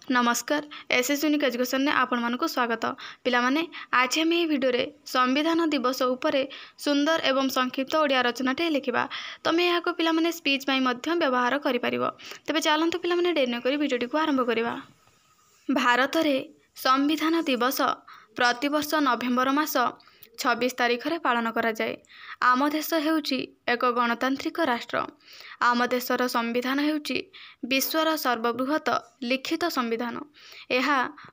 नमस्कार SS unique education ने आपण मानक स्वागत पिला माने आज हम भिडियो रे संविधान दिवस उपरे सुंदर एवं संक्षिप्त ओडिया रचनाटे लिखिबा तमे यहाँ पिला माने स्पीच पाई मध्य व्यवहार करि परिबो। तबे चलंतु पिला माने डेरी न करी भिडियोटी को आरंभ करिबा। भारत रे संविधान दिवस प्रतिवर्ष नवेम्बर मास 26 तारिख रे पालन करा जाए। आम देश हेउची एक गणतांत्रिक राष्ट्र। आम देशर संविधान हेउची विश्वर सर्वबृहत लिखित संविधान। यह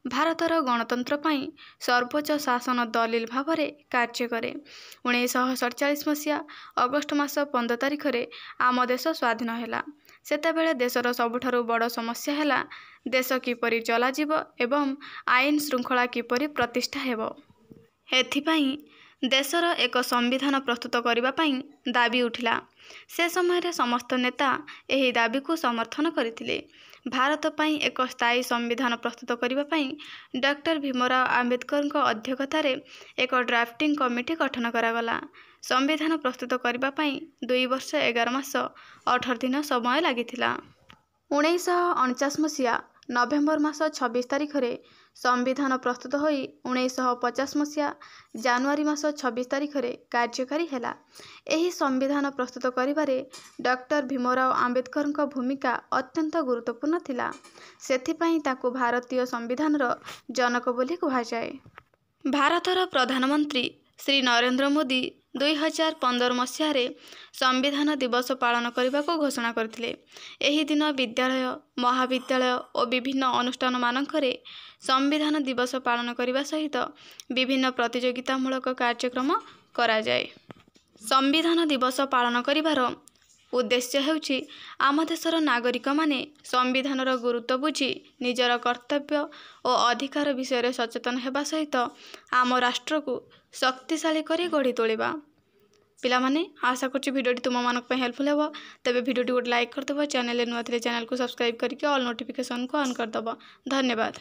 भारतर गणतंत्र पाई सर्वोच्च शासन दलिल भावरे कार्य करे। 1947 मसीहा अगस्ट मास 15 तारिख रे आम देश स्वाधीन हैला। सेतेबेले देशर सबुठारु बड़ समस्या हैला देश किपरि चलाजिब एवं आईन श्रृंखला किपरि प्रतिष्ठा हेबो। एथिपाई देशर एक संविधान प्रस्तुत करबा पाई दाबी उठिला। से समय समस्त नेता एही दाबी को समर्थन करथिले। भारत पाई एक स्थायी संविधान प्रस्तुत करबा पाई डॉक्टर भीमराव आंबेडकर अध्यक्षतार एक ड्राफ्टिंग कमिटी गठन करागला। संविधान प्रस्तुत करबा पाई 2 वर्ष 11 मास 18 दिन समय लागिथिला। 1949 मसीहा नवेम्बर मास 26 तारिख रे संविधान प्रस्तुत होई 1950 मसीहा जनवरी मास 26 तारिख रे कार्यकारी हैला। एही संविधान प्रस्तुत करिबारे डॉक्टर भीमराव आंबेडकर भूमिका अत्यंत गुरुत्वपूर्ण थिला। सेथिपाई ताकू भारतीय संविधान रो जनक बोली कहा जाए। भारतर प्रधानमंत्री श्री नरेंद्र मोदी 2015 मसीह संविधान दिवस पालन करने को घोषणा करथिले। एही दिन विद्यालय महाविद्यालय और विभिन्न अनुष्ठान मानकरे संविधान दिवस पालन करने सहित विभिन्न प्रतियोगितामूलक कार्यक्रम करा जाए। संविधान दिवस पालन करिवार उद्देश्य हेउची आम देशर नागरिक माने संविधान गुरुत्व बुझी निजर कर्तव्य और अधिकार विषय सचेतन हेबा सहित आम राष्ट्र को शक्तिशाली करी गढ़ी तोलिबा। पिला माने आशा करछि भिडियोटी तुम मानक पे हेल्पफुल हेबो। तबे भिडियोटी को लाइक कर देबो। चैनल नुआ थिले चैनल को सब्सक्राइब करके ऑल नोटिफिकेशन को ऑन कर देबो। धन्यवाद।